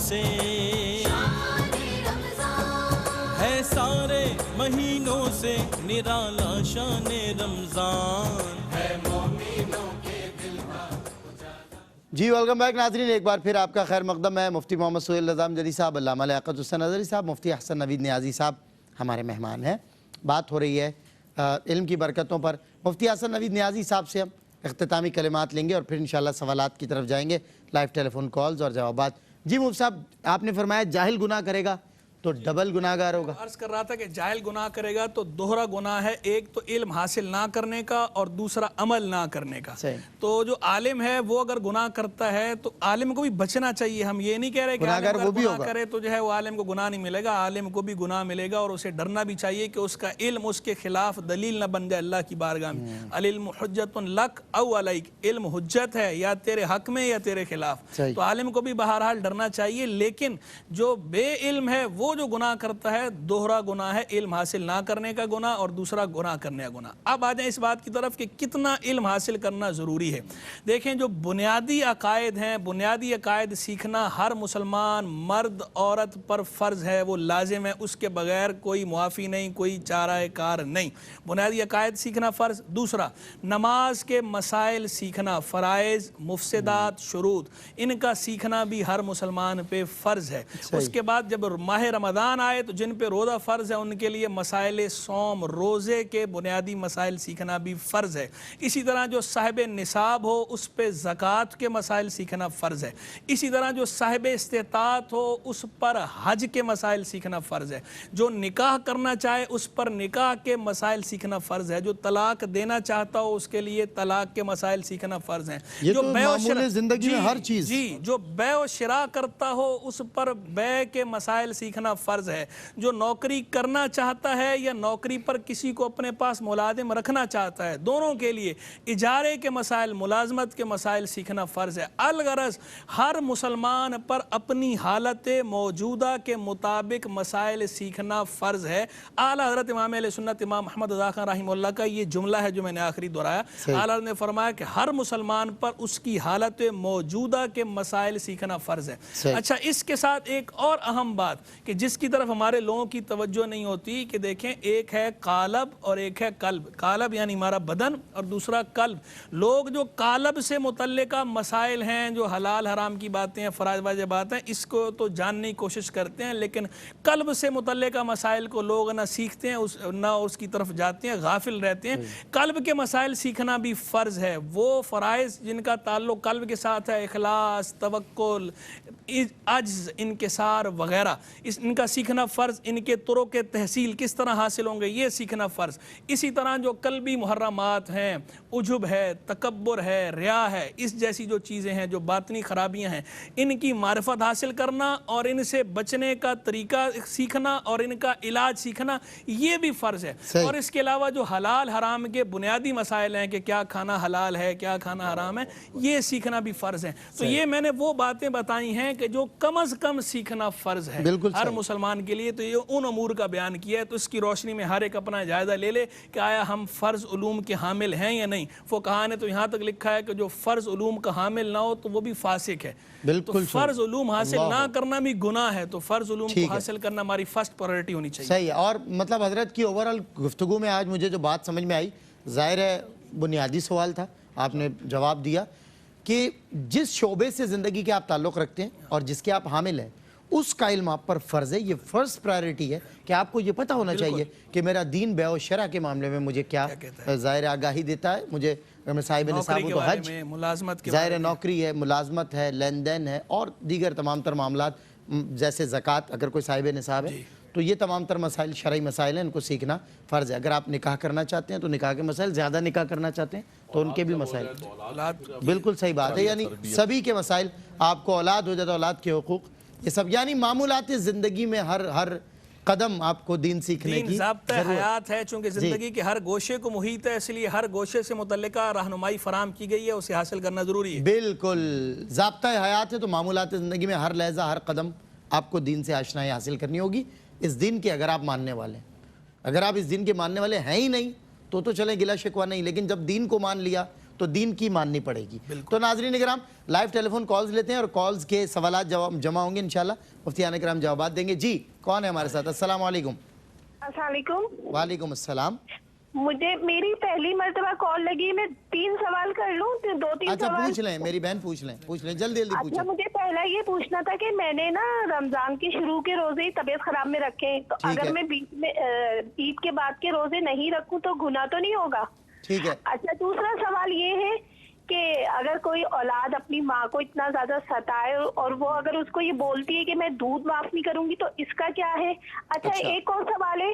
سے ہے سارے مہینوں سے نرالا شان رمضان ہے مومنوں کے دل کا جی ویلکم بیک ناظرین، ایک بار پھر آپ کا خیر مقدم ہے۔ مفتی محمد سہیل رضا امجدی صاحب، علامہ لیاقت حسین اظہری صاحب، مفتی احسن نوید نیازی صاحب ہمارے مہمان ہیں۔ بات ہو رہی ہے علم کی برکتوں پر۔ مفتی احسن نوید نیازی صاحب سے ہم اختتامی کلمات لیں گے اور پھر انشاءاللہ سوالات کی طرف جائیں گے، لائیو ٹیلی فون کالز اور جوابات۔ جی مفتی صاحب، آپ نے فرمایا جاہل گناہ کرے گا تو ڈبل گناہ گار ہوگا۔ عرض کر رہا تھا کہ جاہل گناہ کرے گا تو دوہرا گناہ ہے، ایک تو علم حاصل نہ کرنے کا اور دوسرا عمل نہ کرنے کا۔ تو جو عالم ہے وہ اگر گناہ کرتا ہے تو عالم کو بھی بچنا چاہیے۔ ہم یہ نہیں کہہ رہے کہ عالم اگر گناہ کرے تو جو ہے وہ عالم کو گناہ نہیں ملے گا، عالم کو بھی گناہ ملے گا، اور اسے ڈرنا بھی چاہیے کہ اس کا علم اس کے خلاف دلیل نہ بن جائے اللہ کی بارگاہ میں۔ العلم حجت لک او علیک، علم حجت ہے یا تیرے حق میں یا تیرے خلاف۔ تو عالم کو بھی بہرحال ڈرنا چاہیے، لیکن جو بے علم ہے وہ جو گناہ کرتا ہے دوہرا گناہ ہے، علم حاصل نہ کرنے کا گناہ اور دوسرا گناہ کرنے کا گناہ۔ اب آ جائیں اس بات کی طرف کہ کتنا علم حاصل کرنا ضروری ہے۔ دیکھیں جو بنیادی عقائد ہیں، بنیادی عقائد سیکھنا ہر مسلمان مرد عورت پر فرض ہے، وہ لازم ہے، اس کے بغیر کوئی معافی نہیں، کوئی چارہ کار نہیں۔ بنیادی عقائد سیکھنا فرض۔ دوسرا نماز کے مسائل سیکھنا، فرائض، مفسدات، شروط، ان کا سیکھنا بھی ہر مسلمان پہ فرض ہے۔ اس کے بعد جب ماہ رمضان آئے تو جن پہ روزہ فرض ہے ان کے لیے مسائل صوم، روزے کے بنیادی مسائل سیکھنا بھی فرض ہے۔ اسی طرح جو صاحب نصاب ہو اس پہ زکوٰۃ کے مسائل سیکھنا فرض ہے۔ اسی طرح جو صاحب استطاعت ہو اس پر حج کے مسائل سیکھنا فرض ہے۔ جو نکاح کرنا چاہے اس پر نکاح کے مسائل سیکھنا فرض ہے۔ جو طلاق دینا چاہتا ہو اس کے لیے طلاق کے مسائل سیکھنا فرض ہیں۔ یہ تو معمول زندگی میں ہر چیز، جی جو بیع و شراء کرتا ہو اس پر بیع کے مسائل سیکھنا فرض ہے۔ جو نوکری کرنا چاہتا ہے یا نوکری پر کسی کو اپنے پاس ملازم رکھنا چاہتا ہے، دونوں کے لیے اجارے کے مسائل، ملازمت کے مسائل سیکھنا فرض ہے۔ الغرض ہر مسلمان پر اپنی حالت موجودہ کے مطابق مسائل سیکھنا فرض ہے۔ اعلیٰ حضرت امام اہل سنت امام احمد رضا خان رحمہ اللہ کا یہ جملہ ہے جو میں نے آخری دہرایا۔ اعلیٰ نے فرمایا کہ ہر مسلمان پر اس کی حالت موجودہ کے مسائل سیکھنا فرض ہے۔ اچھا، اس کے ساتھ ایک اور اہم بات کہ جس کی طرف ہمارے لوگوں کی توجہ نہیں ہوتی کہ دیکھیں، ایک ہے قالب اور ایک ہے قلب۔ قالب یعنی ہمارا بدن اور دوسرا قلب۔ لوگ جو قالب سے متعلقہ مسائل ہیں، جو حلال حرام کی باتیں ہیں، فرائض واجبات ہیں، اس کو تو جاننے کی کوشش کرتے ہیں، لیکن قلب سے متعلقہ مسائل کو لوگ نہ سیکھتے ہیں نہ اس کی طرف جاتے ہیں، غافل رہتے ہیں۔ قلب کے مسائل سیکھنا بھی فرض ہے۔ وہ فرائض جن کا تعلق قلب کے ساتھ ہے، اخلاص، توکل، عجز، انکسار وغیرہ، ان کا سیکھنا فرض۔ ان کے طرق تحصیل کس طرح حاصل ہوں گے یہ سیکھنا فرض۔ اسی طرح جو قلبی محرمات ہیں، عجب ہے، تکبر ہے، ریا ہے، اس جیسی جو چیزیں ہیں، جو باطنی خرابیاں ہیں، ان کی معرفت حاصل کرنا اور ان سے بچنے کا طریقہ سیکھنا اور ان کا علاج سیکھنا یہ بھی فرض ہے۔ اور اس کے علاوہ جو حلال حرام کے بنیادی مسائل ہیں کہ کیا کھانا حلال ہے، کیا کھانا حرام ہے، یہ سیکھنا بھی فرض ہے۔ تو یہ میں نے وہ باتیں بتائی ہیں کہ جو کم از کم سیکھنا فرض ہے ہر مسلمان کے لیے۔ تو یہ ان امور کا بیان کیا ہے، تو اس کی روشنی میں ہر ایک اپنا جائزہ لے لے کہ آیا ہم فرض علوم کے حامل ہیں یا نہیں۔ فقہاء نے تو یہاں تک لکھا ہے کہ جو فرض علوم کا حامل نہ ہو تو وہ بھی فاسق ہے۔ تو فرض علوم حاصل نہ کرنا بھی گناہ ہے، تو فرض علوم کو حاصل کرنا ہماری فرسٹ پرائرٹی ہونی چاہیے۔ صحیح ہے۔ اور مطلب حضرت کی اوورال گفتگو میں آج مجھے جو بات سمجھ میں آئی، ظاہر ہے بنیادی سوال تھا، آپ نے جواب دیا کہ جس شعبے سے زندگی کے آپ تعلق رکھتے ہیں اور جس کے آپ حامل ہیں اس کا علم آپ پر فرض ہے۔ یہ فرض پرائرٹی ہے کہ آپ کو یہ پتہ ہونا چاہیے کہ میرا دین بیع و شرع کے معاملے میں مجھے کیا ظاہر آگاہی دیتا ہے۔ مجھے اگر میں صاحب نصاب ہوں تو حج، ظاہر نوکری ہے، ملازمت ہے، لین دین ہے، اور دیگر تمام تر معاملات جیسے زکوٰۃ، اگر کوئی صاحب نصاب ہے تو یہ تمام تر مسائل شرعی مسائل ہیں، ان کو سیکھنا فرض ہے۔ اگر آپ نکاح کرنا چاہتے ہیں تو نکاح کے مسائل، زیادہ نکاح کرنا چاہتے ہیں تو ان کے بھی مسائل، بالکل صحیح بات ہے۔ یعنی سبھی کے مسائل، آپ کو اولاد ہو جائے تو اولاد کے حقوق، یہ سب یعنی معمولات زندگی میں ہر قدم آپ کو دین سیکھنے کی ضابطہ حیات ہے۔ چونکہ زندگی کے ہر گوشے کو محیط ہے، اس لیے ہر گوشے سے متعلقہ رہنمائی فراہم کی گئی ہے، اسے حاصل کرنا ضروری ہے۔ بالکل ضابطہ حیات ہے، تو معمولات زندگی میں ہر لحظہ ہر قدم آپ کو دین سے آشنائی حاصل کرنی ہوگی، اس دین کے اگر آپ ماننے والے ہیں۔ اگر آپ اس دین کے ماننے والے ہیں ہی نہیں تو چلیں گلہ شکوہ نہیں، لیکن جب دین کو مان لیا تو دین کی ماننی پڑے گی. تو ناظرین اکرام لائیو ٹیلی فون کالز لیتے ہیں اور کالز کے سوالات جمع ہوں گے انشاءاللہ. مفتیان اکرام جوابات دیں گے. جی کون ہے ہمارے ساتھ؟ السلام علیکم. السلام علیکم. وعلیکم السلام. مجھے میری پہلی مرتبہ کال لگی, میں 3 سوال کر لوں؟ 2-3 اچھا سوال پوچھ لیں میری بہن, پوچھ لیں جلدی اچھا, پوچھیں. مجھے پہلا یہ پوچھنا تھا کہ میں نے نا رمضان کے شروع کے روزے طبیعت خراب میں رکھے, تو اگر میں بیچ میں عید کے بعد کے روزے نہیں رکھوں تو گناہ تو نہیں ہوگا؟ ٹھیک ہے. اچھا, دوسرا سوال یہ ہے کہ اگر کوئی اولاد اپنی ماں کو اتنا زیادہ ستائے اور وہ اگر اس کو یہ بولتی ہے کہ میں دودھ معاف نہیں کروں گی تو اس کا کیا ہے؟ اچھا, ایک اور سوال ہے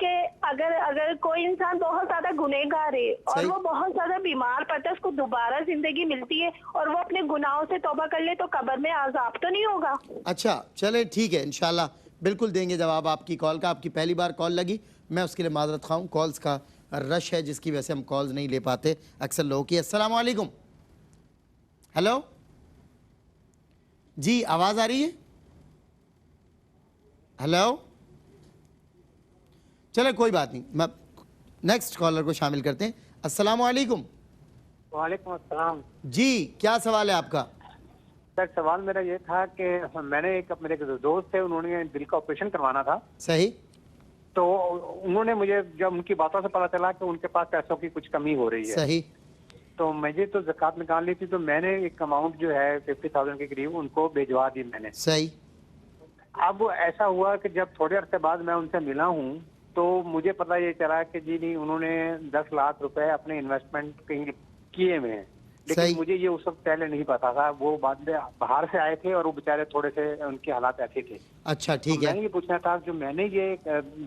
کہ اگر کوئی انسان بہت زیادہ گنہگار ہے اور وہ بہت زیادہ بیمار پڑتا ہے, اس کو دوبارہ زندگی ملتی ہے اور وہ اپنے گناہوں سے توبہ کر لے تو قبر میں عذاب تو نہیں ہوگا؟ اچھا چلیں ٹھیک ہے, انشاءاللہ بالکل دیں گے جواب آپ کی کال کا. آپ کی پہلی بار کال لگی, میں اس کے لیے معذرت خواہ ہوں. کالز کا رش ہے جس کی وجہ سے ہم کالز نہیں لے پاتے اکثر لوگوں کی. السلام علیکم. ہیلو جی آواز آ رہی ہے؟ ہیلو, چلے کوئی بات نہیں, میں نیکسٹ کالر کو شامل کرتے ہیں. السلام علیکم. وعلیکم السلام. جی کیا سوال ہے آپ کا؟ سر سوال میرا یہ تھا کہ میں نے میرے دوست تھے, انہوں نے دل کا آپریشن کروانا تھا. صحیح. تو انہوں نے مجھے جب ان کی باتوں سے پتا چلا کہ ان کے پاس پیسوں کی کچھ کمی ہو رہی ہے, صحیح, تو مجھے تو زکوٰۃ نکالنی تھی, تو میں نے ایک اماؤنٹ جو ہے 50,000 کے قریب ان کو بھیجوا دی میں نے. صحیح. اب ایسا ہوا کہ جب تھوڑے عرصے بعد میں ان سے ملا ہوں تو مجھے پتہ یہ چلا کہ جی نہیں, انہوں نے 10 لاکھ روپے اپنے انویسٹمنٹ کہیں کیے ہوئے ہیں, لیکن مجھے یہ اس وقت پہلے نہیں پتا تھا. وہ بعد میں باہر سے آئے تھے اور وہ بیچارے تھوڑے سے ان کے حالات ایسے تھے. اچھا ٹھیک ہے. میں یہ پوچھنا تھا جو میں نے یہ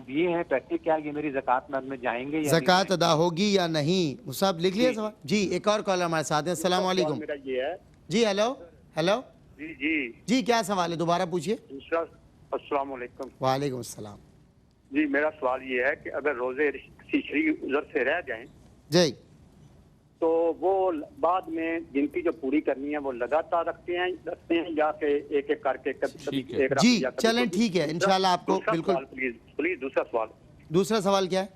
دیے ہیں پیسے, کیا یہ میری زکوٰۃ میں جائیں گے یا زکوٰۃ ادا ہوگی یا نہیں؟ مصعب لکھ لیا سوال. جی ایک اور کالر ہمارے ساتھ ہیں. السلام علیکم. میرا یہ ہے. جی ہیلو. ہیلو جی کیا سوال ہے؟ دوبارہ پوچھیے. دوسرا, السلام علیکم. وعلیکم السلام. جی میرا سوال یہ ہے کہ اگر روزے کسی شریک عذر سے رہ جائیں جی تو وہ بعد میں گنتی جو پوری کرنی ہے وہ لگاتار رکھتے ہیں یا کہ ایک ایک کر کے جی چلیں ٹھیک ہے انشاءاللہ آپ کو بالکل. پلیز دوسرا سوال. دوسرا سوال کیا ہے؟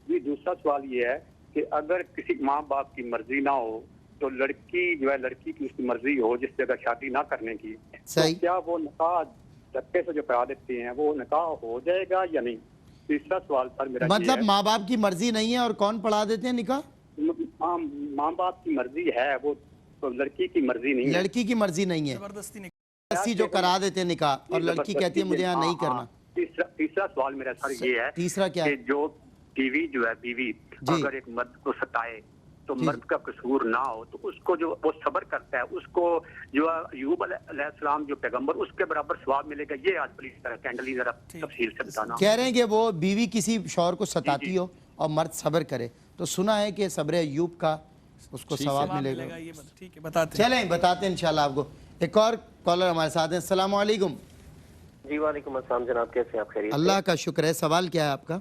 جی دوسرا سوال یہ ہے کہ اگر کسی ماں باپ کی مرضی نہ ہو تو لڑکی جو ہے, لڑکی کی اس کی مرضی ہو جس سے اگر شادی نہ کرنے کی, تو کیا وہ نکاح دھکے سے جو کرا دیتے ہیں وہ نکاح ہو جائے گا یا نہیں؟ تیسرا سوال سر میرا مطلب ماں باپ کی مرضی نہیں ہے اور کون پڑھا دیتے ہیں نکاح؟ ماں باپ کی مرضی ہے, وہ لڑکی کی مرضی نہیں ہے. لڑکی کی مرضی نہیں ہے, زبردستی جو کرا دیتے ہیں نکاح, اور لڑکی کہتی ہے مجھے یہاں نہیں کرنا. تیسرا سوال میرا سر یہ ہے, تیسرا کیا ہے؟ جو بیوی اگر ایک مرد کو ستائے تو مرد کا قصور نہ ہو تو اس کو جو وہ صبر کرتا ہے, اس کو جو ایوب علیہ السلام جو پیغمبر, اس کے برابر ثواب ملے گا. یہ آج پلیز کینڈلی ذرا تفصیل سے بتانا. کہہ رہے ہیں کہ وہ بیوی کسی شوہر کو ستاتی ہو اور مرد صبر کرے, تو سنا ہے کہ صبر ایوب کا اس کو ثواب ملے گا. ٹھیک ہے بتاتے ہیں. چلیں بتاتے ہیں انشاءاللہ آپ کو. ایک اور کالر ہمارے ساتھ ہیں. السلام علیکم. جی وعلیکم السلام جناب, کیسے ہیں آپ؟ خیریت؟ اللہ کا شکر ہے. سوال کیا ہے آپ کا؟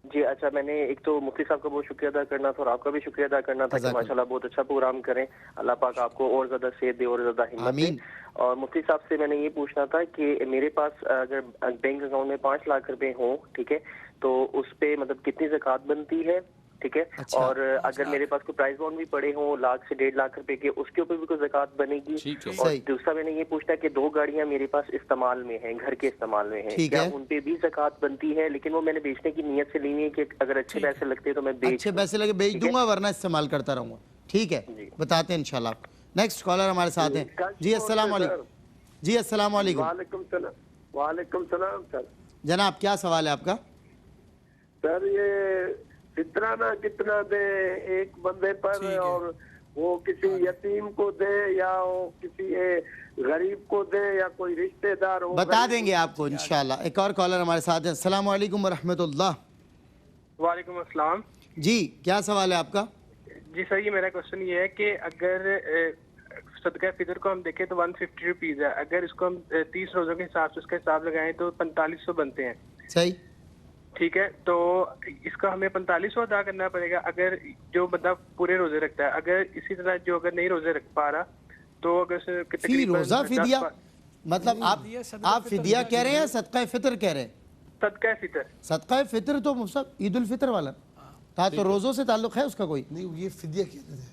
جی اچھا, میں نے ایک تو مفتی صاحب کا بہت شکریہ ادا کرنا تھا اور آپ کا بھی شکریہ ادا کرنا تھا کہ ماشاءاللہ بہت اچھا پروگرام کریں. اللہ پاک آپ کو اور زیادہ صحت دے اور زیادہ ہمت دے. اور مفتی صاحب سے میں نے یہ پوچھنا تھا کہ میرے پاس اگر بینک اکاؤنٹ میں 5 لاکھ روپے ہوں, ٹھیک ہے, تو اس پہ مطلب کتنی زکوٰۃ بنتی ہے؟ ٹھیک ہے, اور اگر میرے پاس کوئی پرائز بانڈ بھی پڑے ہوں 1 لاکھ سے 1.5 لاکھ روپے کے, اس کے اوپر بھی کوئی زکوٰۃ بنے گی؟ اور دوسرا میں نے یہ پوچھنا کہ 2 گاڑیاں میرے پاس استعمال میں ہیں, گھر کے استعمال میں ہیں, کیا ان پہ بھی زکوٰۃ بنتی ہے؟ لیکن وہ میں نے بیچنے کی نیت سے لی ہے کہ اگر اچھے پیسے لگتے تو میں اچھے پیسے لگے بیچ دوں گا, ورنہ استعمال کرتا رہوں گا. ٹھیک ہے, بتاتے ہیں انشاءاللہ. نیکسٹ کالر ہمارے ساتھ ہیں. جی السلام علیکم. جی السلام علیکم. وعلیکم السلام. وعلیکم السلام سر. جناب کیا سوال ہے آپ کا؟ سر یہ فطرانہ کتنا دے ایک بندے پر, اور وہ کسی یتیم کو دے یا وہ کسی غریب کو دے یا کوئی رشتہ دار ہو؟ بتا دیں گے آپ کو انشاءاللہ. ایک اور کالر ہمارے ساتھ ہیں. السلام علیکم ورحمۃ اللہ. وعلیکم السلام. جی کیا سوال ہے آپ کا؟ جی سر, یہ میرا کوشچن یہ ہے کہ اگر صدقہ فطر کو ہم دیکھیں تو 150 روپیز ہے, اگر اس کو ہم 30 روزوں کے حساب سے اس کا حساب لگائیں تو 4500 بنتے ہیں. صحیح, ٹھیک ہے, تو اس کا ہمیں 4500 ادا کرنا پڑے گا اگر جو بندہ پورے روزے رکھتا ہے. اگر اسی طرح جو اگر نہیں روزے رکھ پا رہا تو اگر فی روزہ فدیہ, مطلب آپ فدیہ کہہ رہے ہیں صدقہ فطر کہہ رہے ہیں؟ صدقہ فطر. صدقہ فطر تو عید الفطر والا تھا, تو روزوں سے تعلق ہے اس کا کوئی؟ نہیں, یہ فدیہ کہتے تھے.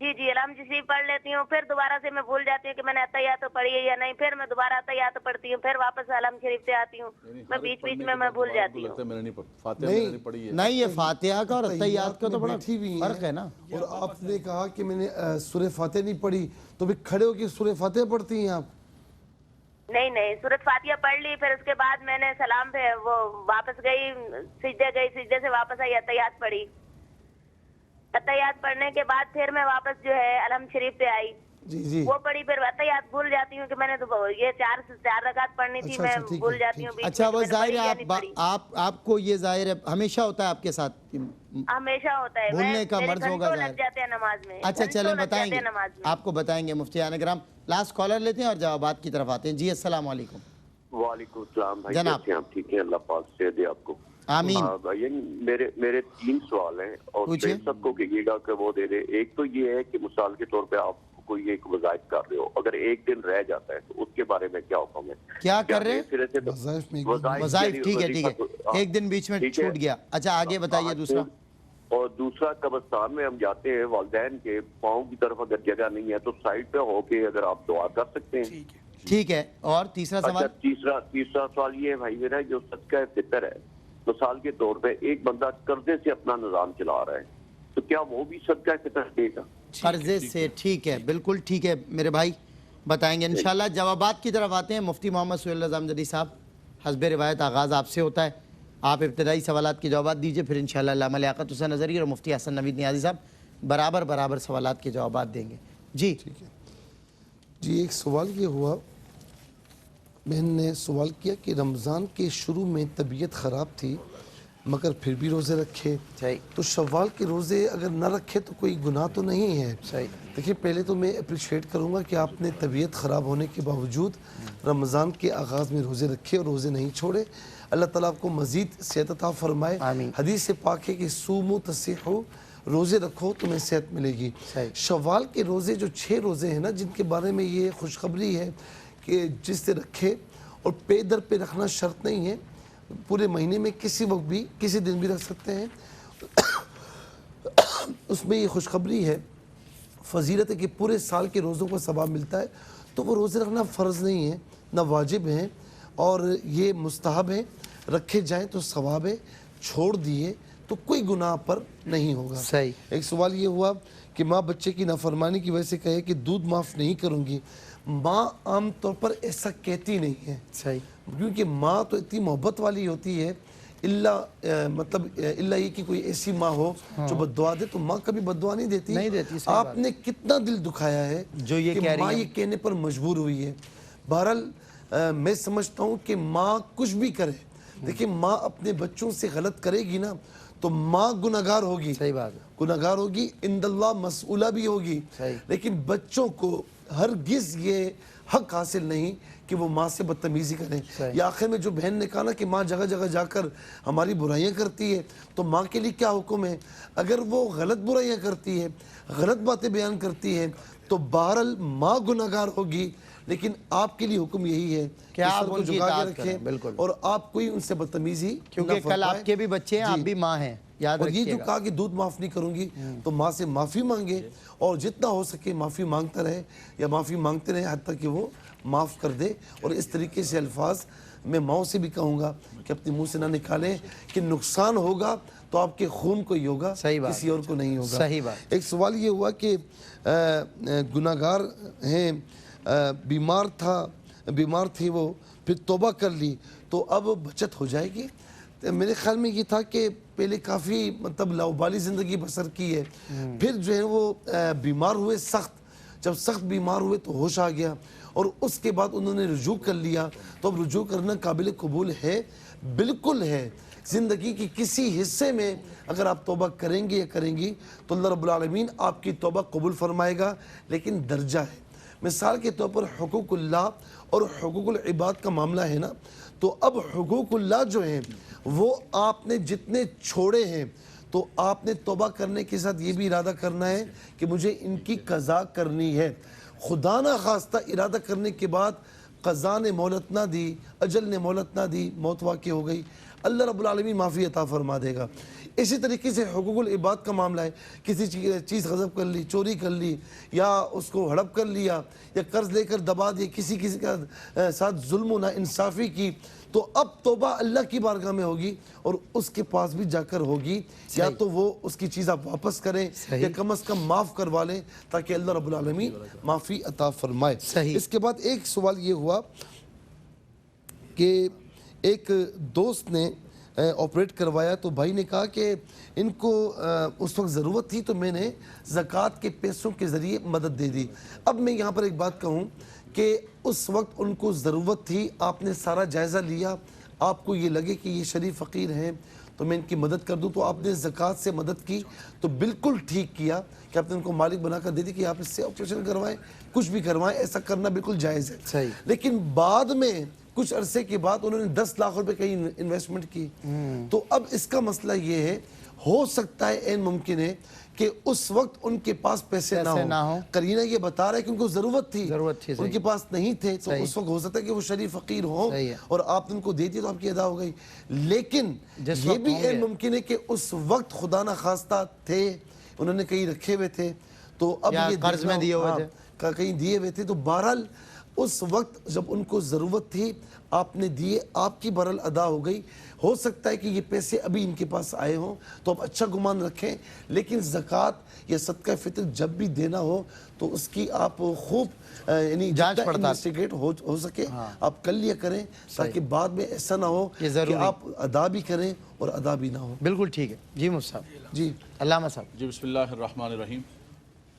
جی جی الحمد شریف پڑھ لیتی ہوں، پھر دوبارہ سے میں بھول جاتی ہوں کہ میں نے اتحیات پڑھی ہے یا نہیں، پھر میں دوبارہ اتحیات پڑھتی ہوں، پھر واپس الحمد شریف سے آتی ہوں، میں بیچ بیچ میں بھول جاتی ہوں۔ نہیں یہ فاتحہ کا اور اتحیات کا تو بڑا فرق ہے نا۔ اور آپ نے کہا کہ میں نے سورہ فاتحہ نہیں پڑھی، تو پھر کھڑے ہو کے سورہ فاتحہ پڑھتی ہیں آپ؟ نہیں نہیں، سورۃ فاتحہ پڑھ لی، پھر اس کے بعد میں نے سلام پہ وہ واپس گئی، سجدے سے واپس آئی، اتحیات پڑھی، اتحیات پڑھنے کے بعد پھر میں واپس جو ہے الحمد شریف پہ آئی، وہ پڑھی، پھر اتحیات بھول جاتی ہوں کہ میں نے یہ چار رکعت پڑھنی تھی، میں بھول جاتی ہوں۔ اچھا وہ ظاہر ہے آپ کو یہ ظاہر ہے ہمیشہ ہوتا ہے آپ کے ساتھ؟ ہمیشہ ہوتا ہے، بھولنے کا مرض ہوگا لگ جاتے ہیں نماز میں۔ اچھا چلیں بتائیں گے، آپ کو بتائیں گے مفتیان کرام۔ لاسٹ کالر لیتے ہیں اور جوابات کی طرف آتے ہیں۔ جی السلام علیکم۔ وعلیکم السلام بھائی، جناب کیسے ہیں آپ؟ ٹھیک ہے، اللہ پاک سے دے آپ کو۔ آمین۔ بھائی میرے 3 سوال ہیں اور سب کو کہیے گا کہ وہ دے دے۔ ایک تو یہ ہے کہ مثال کے طور پہ آپ کوئی ایک وظائف کر رہے ہو، اگر ایک دن رہ جاتا ہے تو اس کے بارے میں کیا حکم ہے؟ کیا کر رہے ہیں؟ وظائف، ٹھیک ہے ٹھیک ہے، ایک دن بیچ میں چھوٹ گیا۔ اچھا آگے بتائیے دوسرا۔ اور دوسرا، قبرستان میں ہم جاتے ہیں، والدین کے پاؤں کی طرف اگر جگہ نہیں ہے تو سائڈ پہ ہو کے اگر آپ دعا کر سکتے ہیں۔ ٹھیک ہے، اور تیسرا سوال؟ تیسرا سوال یہ ہے بھائی میرا، جو صدقہ فطر ہے مثال کے طور پہ ایک بندہ قرضے سے اپنا نظام چلا رہا ہے تو کیا وہ بھی صدقہ فطر دے گا؟ قرضے سے، ٹھیک ہے، بالکل ٹھیک ہے میرے بھائی، بتائیں گے انشاءاللہ۔ جوابات کی طرف آتے ہیں۔ مفتی محمد سہیل رضا امجدی صاحب، حسب روایت آغاز آپ سے ہوتا ہے، آپ ابتدائی سوالات کے جوابات دیجئے، پھر انشاءاللہ علامہ لیاقت حسین نظری اور مفتی حسن نوید نیازی صاحب برابر سوالات کے جوابات دیں گے۔ جی جی ایک سوال یہ ہوا، بہن نے سوال کیا کہ رمضان کے شروع میں طبیعت خراب تھی مگر پھر بھی روزے رکھے، تو شوال کے روزے اگر نہ رکھے تو کوئی گناہ تو نہیں ہے؟ دیکھیں پہلے تو میں اپریشیٹ کروں گا کہ آپ نے طبیعت خراب ہونے کے باوجود رمضان کے آغاز میں روزے رکھے اور روزے نہیں چھوڑے۔ اللہ تعالیٰ آپ کو مزید صحت عطا فرمائے۔ حدیث سے پاک ہے کہ سومو تصیحو، روزے رکھو تمہیں صحت ملے گی۔ شوال کے روزے جو 6 روزے ہیں نا، جن کے بارے میں یہ خوشخبری ہے کہ جس سے رکھے، اور پے در پہ رکھنا شرط نہیں ہے، پورے مہینے میں کسی وقت بھی کسی دن بھی رکھ سکتے ہیں، اس میں یہ خوشخبری ہے، فضیلت ہے کہ پورے سال کے روزوں کا ثواب ملتا ہے، تو وہ روزے رکھنا فرض نہیں ہے، نہ واجب ہیں، اور یہ مستحب ہے، رکھے جائیں تو ثواب ہے، چھوڑ دیے تو کوئی گناہ پر نہیں ہوگا۔ ایک سوال یہ ہوا کہ ماں بچے کی نافرمانی کی وجہ سے کہے کہ دودھ معاف نہیں کروں گی، ماں عام طور پر ایسا کہتی نہیں ہے، کیونکہ ماں تو اتنی محبت والی ہوتی ہے، اللہ یہ کہ کوئی ایسی ماں ہو جو بد دعا دے، تو ماں کبھی بد دعا نہیں دیتی۔ آپ نے کتنا دل دکھایا ہے کہ ماں یہ کہنے پر مجبور ہوئی ہے۔ بہرحال میں سمجھتا ہوں کہ ماں کچھ بھی کرے، دیکھیں ماں اپنے بچوں سے غلط کرے گی نا تو ماں گناہگار ہوگی، گناہگار ہوگی، عند اللہ مسئولہ بھی ہوگی، لیکن بچوں کو ہرگز یہ حق حاصل نہیں کہ وہ ماں سے بدتمیزی کریں۔ یا آخر میں جو بہن نے کہا نا کہ ماں جگہ جگہ جا کر ہماری برائیاں کرتی ہے، تو ماں کے لیے کیا حکم ہے؟ اگر وہ غلط برائیاں کرتی ہے، غلط باتیں بیان کرتی ہے، تو بہرحال ماں گناہگار ہوگی، لیکن آپ کے لیے حکم یہی ہے کہ آپ ان کی اطاعت کریں اور آپ کوئی ان سے بدتمیزی نہ فرمائیں، کیونکہ کل آپ کے بھی بچے ہیں، آپ بھی ماں ہیں، یاد اور یہ رکھیے جو گا۔ کہا کہ دودھ معاف نہیں کروں گی، تو ماں سے معافی مانگے اور جتنا ہو سکے معافی مانگتا رہے، یا معافی مانگتے رہے حتیٰ کہ وہ معاف کر دے۔ اور اس طریقے سے الفاظ میں ماں سے بھی کہوں گا کہ اپنے منہ سے نہ نکالیں کہ نقصان ہوگا تو آپ کے خون کو ہی ہوگا، کسی اور کو نہیں ہوگا۔ ایک سوال یہ ہوا کہ گناہگار ہیں، بیمار تھی وہ، پھر توبہ کر لی تو اب بچت ہو جائے گی؟ میرے خیال میں یہ تھا کہ پہلے کافی لاؤبالی زندگی بسر کی ہے، پھر جو ہے وہ بیمار ہوئے جب سخت بیمار ہوئے تو ہوش آ گیا، اور اس کے بعد انہوں نے رجوع کر لیا، تو اب رجوع کرنا قابل قبول ہے، بالکل ہے۔ زندگی کی کسی حصے میں اگر آپ توبہ کریں گے یا کریں گی تو اللہ رب العالمین آپ کی توبہ قبول فرمائے گا، لیکن درجہ ہے۔ مثال کے طور پر حقوق اللہ اور حقوق العباد کا معاملہ ہے نا، تو اب حقوق اللہ جو ہیں وہ آپ نے جتنے چھوڑے ہیں تو آپ نے توبہ کرنے کے ساتھ یہ بھی ارادہ کرنا ہے کہ مجھے ان کی قضا کرنی ہے۔ خدا نہ خواستہ ارادہ کرنے کے بعد قضا نے مہلت نہ دی، اجل نے مہلت نہ دی، موت واقع ہو گئی، اللہ رب العالمین معافی عطا فرما دے گا۔ اسی طریقے سے حقوق العباد کا معاملہ ہے، کسی چیز غصب کر لی، چوری کر لی، یا اس کو ہڑپ کر لیا، یا قرض لے کر دبا دیا، کسی کا ساتھ ظلم و ناانصافی کی، تو اب توبہ اللہ کی بارگاہ میں ہوگی اور اس کے پاس بھی جا کر ہوگی، یا تو وہ اس کی چیز آپ واپس کریں یا کم از کم معاف کروا لیں تاکہ اللہ رب العالمین معافی عطا فرمائے۔ اس کے بعد ایک سوال یہ ہوا کہ ایک دوست نے آپریٹ کروایا تو بھائی نے کہا کہ ان کو اس وقت ضرورت تھی تو میں نے زکوٰۃ کے پیسوں کے ذریعے مدد دے دی۔ اب میں یہاں پر ایک بات کہوں کہ اس وقت ان کو ضرورت تھی، آپ نے سارا جائزہ لیا، آپ کو یہ لگے کہ یہ شریف فقیر ہیں تو میں ان کی مدد کر دوں، تو آپ نے زکوٰۃ سے مدد کی تو بالکل ٹھیک کیا کہ آپ نے ان کو مالک بنا کر دے دی کہ آپ اس سے آپریشن کروائیں، کچھ بھی کروائیں، ایسا کرنا بالکل جائز ہے۔ لیکن بعد میں کچھ عرصے کے بعد انہوں نے 10 لاکھ روپے کہیں انویسٹمنٹ کی، تو اب اس کا مسئلہ یہ ہے، ہو سکتا ہے عین ممکن ہے کہ اس وقت ان کے پاس پیسے نہ ہوں، قرینہ یہ بتا رہا ہے کہ ان کو ضرورت تھی، ان کے پاس نہیں تھے، تو اس وقت ہو سکتا ہے کہ وہ شریف فقیر ہوں اور آپ نے ان کو دے دی تو آپ کی ادا ہو گئی۔ لیکن یہ بھی عین ممکن ہے کہ اس وقت خدا نخواستہ تھے، انہوں نے کہیں رکھے ہوئے تھے تو اب یہ قرض میں دیے ہوئے تھے، کہیں دیے ہوئے تھے، تو بہرحال اس وقت جب ان کو ضرورت تھی آپ نے دیے، آپ کی بہرحال ادا ہو گئی۔ ہو سکتا ہے کہ یہ پیسے ابھی ان کے پاس آئے ہوں تو آپ اچھا گمان رکھیں، لیکن زکوٰۃ یا صدقہ فطر جب بھی دینا ہو تو اس کی آپ خوب یعنی جانچ پڑتال ہو سکے آپ کر لیا کریں، تاکہ بعد میں ایسا نہ ہو کہ آپ ادا بھی کریں اور ادا بھی نہ ہو۔ بالکل ٹھیک ہے جی مفتی صاحب۔ جی علامہ صاحب۔ جی بسم اللہ الرحمن الرحیم۔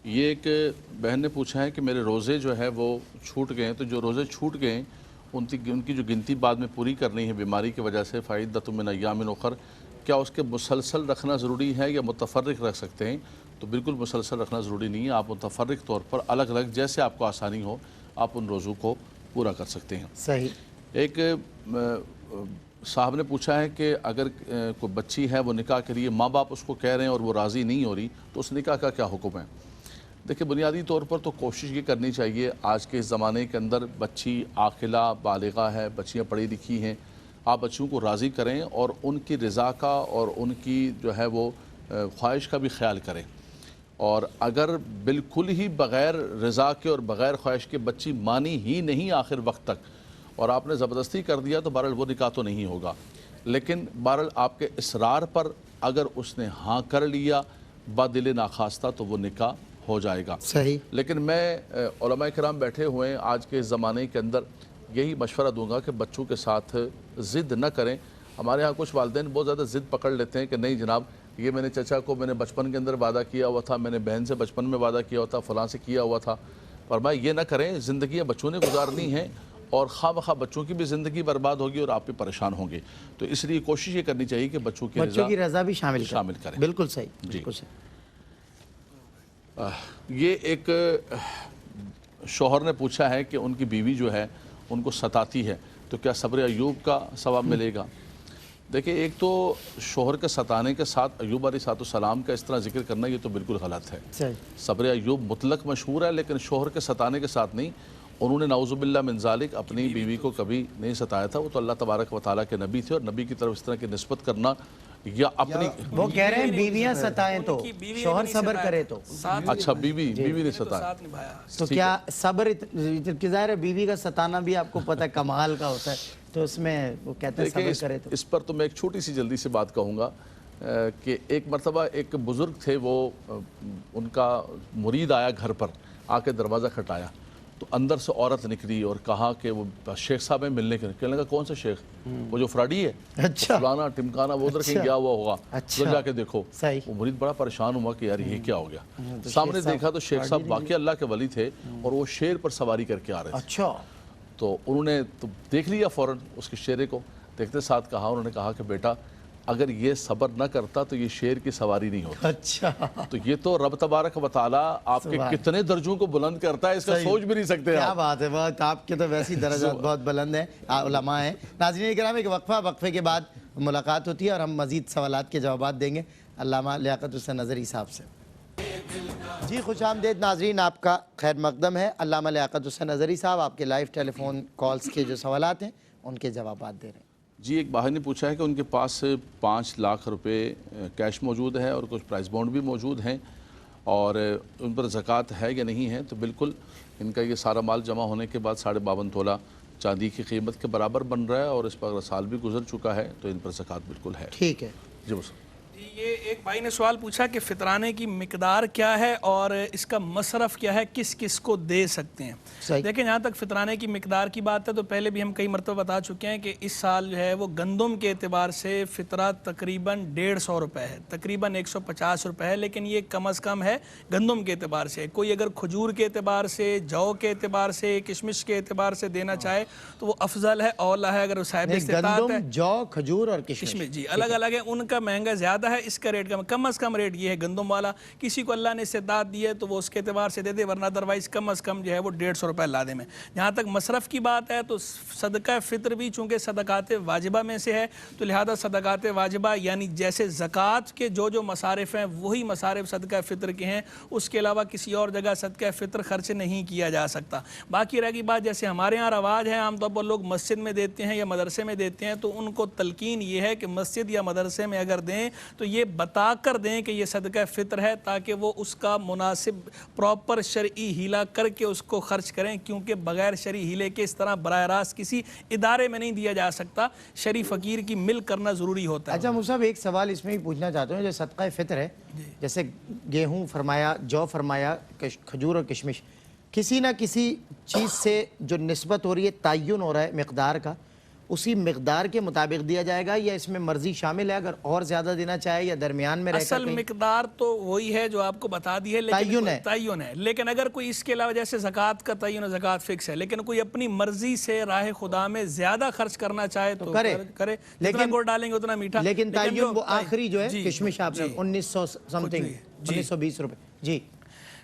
یہ ایک بہن نے پوچھا ہے کہ میرے روزے جو ہے وہ چھوٹ گئے ہیں، تو جو روزے چھوٹ گئے ہیں ان کی جو گنتی بعد میں پوری کرنی ہے بیماری کی وجہ سے، فعدۃ من ایام اخر، کیا اس کے مسلسل رکھنا ضروری ہے یا متفرق رکھ سکتے ہیں؟ تو بالکل مسلسل رکھنا ضروری نہیں ہے، آپ متفرق طور پر الگ الگ جیسے آپ کو آسانی ہو آپ ان روزوں کو پورا کر سکتے ہیں۔ صحیح۔ ایک صاحب نے پوچھا ہے کہ اگر کوئی بچی ہے وہ نکاح کے لیے ماں باپ اس کو کہہ رہے ہیں اور وہ راضی نہیں ہو رہی تو اس نکاح کا کیا حکم ہے؟ دیکھیں بنیادی طور پر تو کوشش یہ کرنی چاہیے، آج کے زمانے کے اندر بچی عاقلہ بالغہ ہے، بچیاں پڑھی لکھی ہیں، آپ بچیوں کو راضی کریں اور ان کی رضا کا اور ان کی جو ہے وہ خواہش کا بھی خیال کریں، اور اگر بالکل ہی بغیر رضا کے اور بغیر خواہش کے بچی مانی ہی نہیں آخر وقت تک اور آپ نے زبردستی کر دیا تو بہرحال وہ نکاح تو نہیں ہوگا، لیکن بہرحال آپ کے اصرار پر اگر اس نے ہاں کر لیا بدل ناخواستہ تو وہ نکاح ہو جائے گا۔ صحیح۔ لیکن میں علماء کرام بیٹھے ہوئے ہیں آج کے زمانے کے اندر، یہی مشورہ دوں گا کہ بچوں کے ساتھ ضد نہ کریں۔ ہمارے ہاں کچھ والدین بہت زیادہ ضد پکڑ لیتے ہیں کہ نہیں جناب یہ میں نے چچا کو میں نے بچپن کے اندر وعدہ کیا ہوا تھا، میں نے بہن سے بچپن میں وعدہ کیا ہوا تھا، فلاں سے کیا ہوا تھا۔ فرمایا یہ نہ کریں، زندگیاں بچوں نے گزارنی ہیں اور خواہ مخواہ بچوں کی بھی زندگی برباد ہوگی اور آپ بھی پریشان ہوں گے، تو اس لیے کوشش یہ کرنی چاہیے کہ بچوں کی رضا بھی شامل کریں۔ بالکل صحیح، بالکل صحیح۔ یہ ایک شوہر نے پوچھا ہے کہ ان کی بیوی جو ہے ان کو ستاتی ہے تو کیا صبر ایوب کا ثواب ملے گا؟ دیکھیں ایک تو شوہر کے ستانے کے ساتھ ایوب علیہ السلام کا اس طرح ذکر کرنا یہ تو بالکل غلط ہے۔ صبر ایوب مطلق مشہور ہے لیکن شوہر کے ستانے کے ساتھ نہیں، انہوں نے نعوذ باللہ من ذالک اپنی بیوی کو کبھی نہیں ستایا تھا، وہ تو اللہ تبارک و تعالیٰ کے نبی تھے اور نبی کی طرف اس طرح کی نسبت کرنا یا اپنی وہ کہہ رہے ہیں بیویاں ستائیں تو شوہر صبر کرے تو اچھا بیوی نے ستایا تو کیا صبر ظاہر ہے بیوی کا ستانا بھی آپ کو پتہ ہے کمال کا ہوتا ہے، تو اس میں وہ کہتے ہیں صبر کرے تو۔ اس پر تو میں ایک چھوٹی سی جلدی سے بات کہوں گا کہ ایک مرتبہ ایک بزرگ تھے، وہ ان کا مرید آیا گھر پر، آ کے دروازہ کھٹایا تو اندر سے عورت نکلی اور کہا کہ وہ شیخ صاحب ہیں ملنے کے لیے۔ کہنے لگا کون سے شیخ؟ وہ جو فراڈی ہے، فلانا ٹمکانا، وہ ادھر کہیں گیا ہوا ہوگا، ادھر جا کے دیکھو۔ وہ مرید بڑا پریشان ہوا کہ یار یہ کیا ہو گیا، سامنے دیکھا تو شیخ صاحب واقعی اللہ کے ولی تھے اور وہ شیر پر سواری کر کے آ رہے تھے۔ تو انہوں نے تو دیکھ لیا فوراً اس کے شیرے کو، دیکھتے ساتھ کہا، انہوں نے کہا کہ بیٹا اگر یہ صبر نہ کرتا تو یہ شیر کی سواری نہیں ہوتی۔ اچھا تو یہ تو رب تبارک و تعالیٰ آپ کے کتنے درجوں کو بلند کرتا ہے، اس کا سوچ بھی نہیں سکتے۔ کیا بات ہے، بہت آپ کے تو ویسی درجات بہت بلند ہیں، علماء ہیں۔ ناظرین کرام ایک وقفے کے بعد ملاقات ہوتی ہے اور ہم مزید سوالات کے جوابات دیں گے علامہ لیاقت حسین نظری صاحب سے۔ جی خوش آمدید ناظرین، آپ کا خیر مقدم ہے۔ علامہ لیاقت حسین نظری صاحب آپ کے لائیو ٹیلی فون کالز کے جو سوالات ہیں ان کے جوابات دے رہے ہیں۔ جی ایک باہر نے پوچھا ہے کہ ان کے پاس 5 لاکھ روپے کیش موجود ہے اور کچھ پرائز بانڈ بھی موجود ہیں اور ان پر زکوٰۃ ہے یا نہیں ہے. تو بالکل ان کا یہ سارا مال جمع ہونے کے بعد 52.5 تولہ چاندی کی قیمت کے برابر بن رہا ہے اور اس پر اگر سال بھی گزر چکا ہے تو ان پر زکوٰۃ بالکل ہے. ٹھیک ہے جی بس. یہ ایک بھائی نے سوال پوچھا کہ فطرانے کی مقدار کیا ہے اور اس کا مصرف کیا ہے, کس کس کو دے سکتے ہیں. دیکھیں جہاں تک فطرانے کی مقدار کی بات ہے تو پہلے بھی ہم کئی مرتبہ بتا چکے ہیں کہ اس سال جو ہے وہ گندم کے اعتبار سے فطرہ تقریباً 150 روپے ہے, تقریباً 150 روپے ہے, لیکن یہ کم از کم ہے گندم کے اعتبار سے. کوئی اگر کھجور کے اعتبار سے, جو کے اعتبار سے, کشمش کے اعتبار سے دینا چاہے تو وہ افضل ہے, اولا ہے. اگر صاحب استطاعت ہے, جو, کھجور اور کشمش جی الگ الگ ہے, ان کا مہنگا زیادہ ہے, اس کا ریٹ کم از کم ریٹ یہ ہے گندم والا. کسی کو اللہ نے استطاعت دی ہے تو وہ اس کے اعتبار سے دے دے, ورنہ ادروائز کم از کم جو ہے وہ 150 روپے لادے میں. جہاں تک مصرف کی بات ہے تو صدقہ فطر بھی چونکہ صدقات واجبہ میں سے ہے تو لہذا صدقات واجبہ یعنی جیسے زکوٰۃ کے جو مصارف ہیں وہی مصارف صدقہ فطر کے ہیں, اس کے علاوہ کسی اور جگہ صدقہ فطر خرچ نہیں کیا جا سکتا. باقی رہ گئی بات, جیسے ہمارے ہاں رواج ہے عام طور پر لوگ مسجد میں دیتے ہیں یا مدرسے میں دیتے ہیں, تو ان کو تلقین یہ ہے کہ مسجد یا مدرسے میں اگر دیں تو یہ بتا کر دیں کہ یہ صدقہ فطر ہے, تاکہ وہ اس کا مناسب پراپر شرعی ہیلا کر کے اس کو خرچ کریں, کیونکہ بغیر شرعی ہیلے کے اس طرح براہ راست کسی ادارے میں نہیں دیا جا سکتا, شرعی فقیر کی مل کرنا ضروری ہوتا ہے. اچھا مصعب ایک سوال اس میں بھی پوچھنا چاہتا ہوں, جو صدقہ فطر ہے جیسے گیہوں فرمایا, جو فرمایا, کھجور اور کشمش, کسی نہ کسی چیز سے جو نسبت ہو رہی ہے, تعین ہو رہا ہے مقدار کا, اسی مقدار کے مطابق دیا جائے گا یا اس میں مرضی شامل ہے اگر اور زیادہ دینا چاہے یا درمیان میں رہ کر؟ اصل مقدار تو وہی ہے جو آپ کو بتا دی ہے, لیکن تعین ہے. لیکن اگر کوئی اس کے علاوہ جیسے زکوٰۃ کا تعین و زکوٰۃ فکس ہے, لیکن کوئی اپنی مرضی سے راہ خدا میں زیادہ خرچ کرنا چاہے تو کرے, جتنا گڑ ڈالیں گے اتنا میٹھا. لیکن تعین وہ آخری جو ہے کشمش آپ نے 1900 سمتنگ 1920 روپے. جی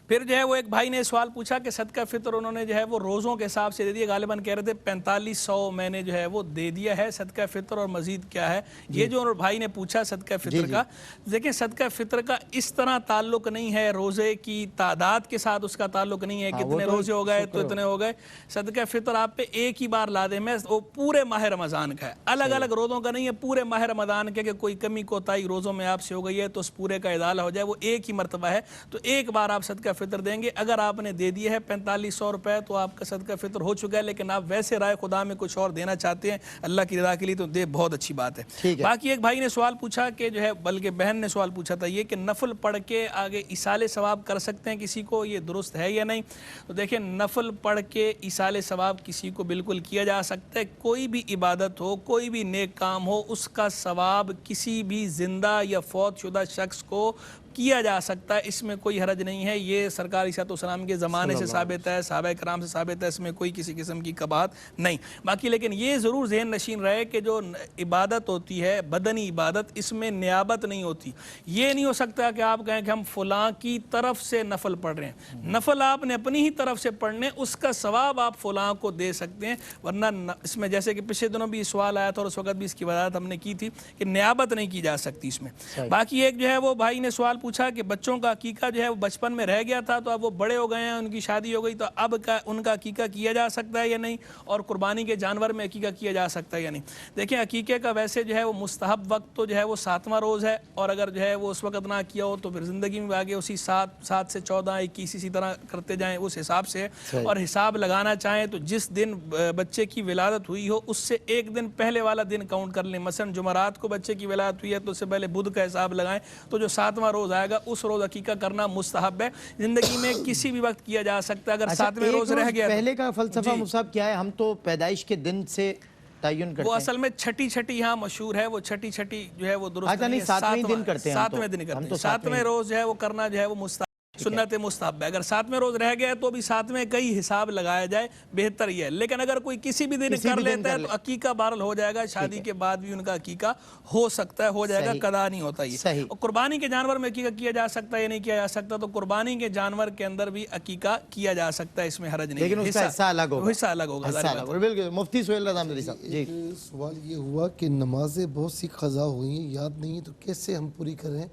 پھر جو ہے وہ ایک بھائی نے سوال پوچھا کہ صدقہ فطر انہوں نے جو ہے وہ روزوں کے حساب سے دے دیا, غالباً کہہ رہے تھے 4500 میں نے جو ہے وہ دے دیا ہے صدقہ فطر اور مزید کیا ہے. یہ جو بھائی نے پوچھا صدقہ فطر کا, دیکھیں صدقہ فطر کا اس طرح تعلق نہیں ہے روزے کی تعداد کے ساتھ, اس کا تعلق نہیں ہے کتنے روزے ہو گئے تو اتنے ہو گئے. صدقہ فطر آپ پہ ایک ہی بار لا دیں میں, وہ پورے ماہ رمضان کا ہے, الگ الگ روزوں کا نہیں ہے, پورے ماہ رمضان کے, کہ کوئی کمی کوتاہی روزوں میں آپ سے ہو گئی ہے تو اس پورے کا ادالہ ہو جائے, وہ ایک ہی مرتبہ ہے. تو ایک بار آپ صدقہ فطر دیں گے, اگر آپ نے دے دیا ہے 4500 روپے تو آپ کا صدقہ فطر ہو چکا ہے. لیکن آپ ویسے رائے خدا میں کچھ اور دینا چاہتے ہیں اللہ کی رضا کے لیے تو دے, بہت اچھی بات ہے. باقی ایک بھائی نے سوال پوچھا کہ جو ہے, بلکہ بہن نے سوال پوچھا تھا یہ کہ نفل پڑھ کے آگے ایصال ثواب کر سکتے ہیں کسی کو, یہ درست ہے یا نہیں. تو دیکھیں نفل پڑھ کے ایصال ثواب کسی کو بالکل کیا جا سکتا ہے. کوئی بھی عبادت ہو, کوئی بھی نیک کام ہو, اس کا ثواب کسی بھی زندہ یا فوت شدہ شخص کو کیا جا سکتا ہے, اس میں کوئی حرج نہیں ہے. یہ سرکار علیہ السلام کے زمانے سے ثابت ہے, صحابہ کرام سے ثابت ہے, اس میں کوئی کسی قسم کی قباحت نہیں. باقی لیکن یہ ضرور ذہن نشین رہے کہ جو عبادت ہوتی ہے, بدنی عبادت, اس میں نیابت نہیں ہوتی. یہ نہیں ہو سکتا کہ آپ کہیں کہ ہم فلاں کی طرف سے نفل پڑھ رہے ہیں. نفل آپ نے اپنی ہی طرف سے پڑھنے, اس کا ثواب آپ فلاں کو دے سکتے ہیں. ورنہ اس میں جیسے کہ پچھلے دنوں بھی سوال آیا تھا اور اس وقت بھی اس کی وضاحت ہم نے کی تھی کہ نیابت نہیں کی جا سکتی اس میں. باقی ایک جو ہے وہ بھائی نے سوال پوچھا کہ بچوں کا عقیقہ جو ہے وہ بچپن میں رہ گیا تھا تو اب وہ بڑے ہو گئے ہیں, ان کی شادی ہو گئی, تو اب ان کا عقیقہ کیا جا سکتا ہے یا نہیں, اور قربانی کے جانور میں عقیقہ کیا جا سکتا ہے یا نہیں. دیکھیں عقیقے کا ویسے جو ہے وہ مستحب وقت تو جو ہے وہ 7واں روز ہے, اور اگر جو ہے وہ اس وقت نہ کیا ہو تو پھر زندگی میں آگے اسی 7 سے 14 21 اسی طرح کرتے جائیں اس حساب سے. اور حساب لگانا چاہیں تو جس دن بچے کی ولادت ہوئی ہو اس سے ایک دن پہلے والا دن کاؤنٹ کر لیں. مثلا جمعرات کو بچے کی ولادت ہوئی ہے تو اس سے پہلے بدھ کا حساب لگائیں, تو جو 7واں روز آئے گا اس روز عقیقہ کرنا مستحب ہے. زندگی میں کسی بھی وقت کیا جا سکتا ہے. اگر 7ویں روز رہ گیا, پہلے کا فلسفہ مصعب کیا ہے, ہم تو پیدائش کے دن سے تعین کرتے ہیں. وہ اصل میں چھٹی یہاں مشہور ہے, وہ چھٹی جو ہے وہ درست نہیں, 7ویں دن کرتے ہیں. 7ویں دن کرتے ہیں. 7ویں روز جو ہے وہ کرنا جو ہے وہ مستحب سنت مستحب ہے. اگر 7ویں روز رہ گیا تو بھی 7ویں کا ہی حساب لگایا جائے, بہتر یہ ہے. لیکن اگر کوئی کسی بھی دن کر لیتا ہے تو عقیقہ بہرحال ہو جائے گا. شادی کے بعد بھی ان کا عقیقہ ہو سکتا ہے, ہو جائے گا, قضا نہیں ہوتا. یہ اور قربانی کے جانور میں عقیقہ کیا جا سکتا ہے یا نہیں کیا جا سکتا, تو قربانی کے جانور کے اندر بھی عقیقہ کیا جا سکتا ہے, اس میں حرج نہیں, لیکن اس کا حصہ الگ ہوگا. حصہ الگ ہوگا. بالکل. مفتی سہیل رضا احمدی صاحب جی, سوال یہ ہوا کہ نمازیں بہت سی قضا ہوئی ہیں, یاد نہیں تو کیسے ہم پوری کریں.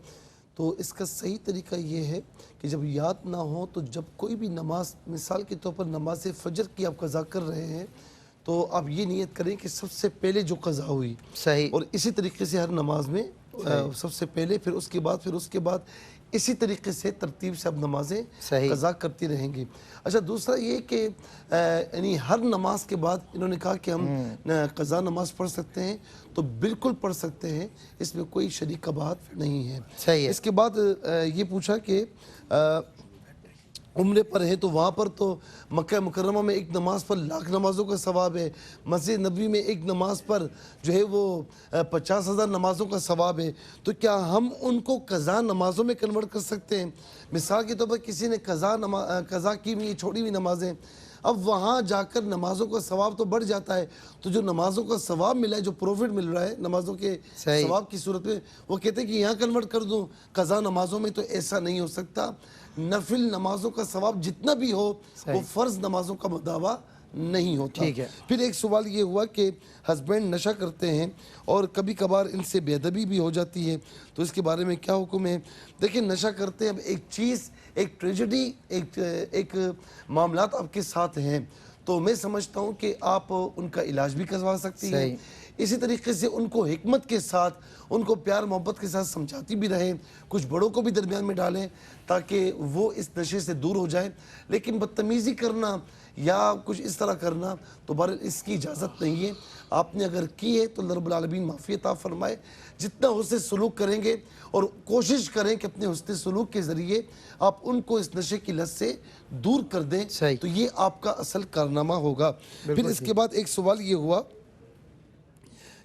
تو اس کا صحیح طریقہ یہ ہے کہ جب یاد نہ ہو تو جب کوئی بھی نماز, مثال کے طور پر نماز فجر کی آپ قضا کر رہے ہیں, تو آپ یہ نیت کریں کہ سب سے پہلے جو قضا ہوئی صحیح، اور اسی طریقے سے ہر نماز میں سب سے پہلے، پھر اس کے بعد اسی طریقے سے ترتیب سے اب نمازیں قضا کرتی رہیں گی۔ اچھا دوسرا یہ کہ یعنی ہر نماز کے بعد انہوں نے کہا کہ ہم قضا نماز پڑھ سکتے ہیں، تو بالکل پڑھ سکتے ہیں، اس میں کوئی شریک قباحت نہیں ہے۔ اس کے بعد یہ پوچھا کہ عمرے پر ہے تو وہاں پر تو مکہ مکرمہ میں ایک نماز پر 1,00,000 نمازوں کا ثواب ہے، مسجد نبوی میں ایک نماز پر جو ہے وہ 50,000 نمازوں کا ثواب ہے، تو کیا ہم ان کو قضا نمازوں میں کنورٹ کر سکتے ہیں؟ مثال کے طور پر کسی نے قضا کی ہوئی چھوڑی ہوئی نمازیں، اب وہاں جا کر نمازوں کا ثواب تو بڑھ جاتا ہے، تو جو نمازوں کا ثواب ملا ہے، جو پروفٹ مل رہا ہے نمازوں کے ثواب کی صورت میں، وہ کہتے ہیں کہ یہاں کنورٹ کر دوں قضا نمازوں میں، تو ایسا نہیں ہو سکتا۔ نفل نمازوں کا ثواب جتنا بھی ہو وہ فرض نمازوں کا مداوع نہیں ہوتا۔ پھر ایک سوال یہ ہوا کہ ہسبینڈ نشہ کرتے ہیں اور کبھی کبھار ان سے بے ادبی بھی ہو جاتی ہے، تو اس کے بارے میں کیا حکم ہے؟ دیکھیں نشہ کرتے ہیں، اب ایک چیز، ایک ٹریجڈی، ایک معاملات آپ کے ساتھ ہیں، تو میں سمجھتا ہوں کہ آپ ان کا علاج بھی کروا سکتی ہیں، اسی طریقے سے ان کو حکمت کے ساتھ، ان کو پیار محبت کے ساتھ سمجھاتی بھی رہیں، کچھ بڑوں کو بھی درمیان میں ڈالیں تاکہ وہ اس نشے سے دور ہو جائیں، لیکن بدتمیزی کرنا یا کچھ اس طرح کرنا تو بہرحال اس کی اجازت نہیں ہے۔ آپ نے اگر کی ہے تو اللہ رب العالمین معافی عطا فرمائے، جتنا حسن سلوک کریں گے اور کوشش کریں کہ اپنے حسن سلوک کے ذریعے آپ ان کو اس نشے کی لت سے دور کر دیں، تو یہ آپ کا اصل کارنامہ ہوگا۔ پھر اس کے بعد ایک سوال یہ ہوا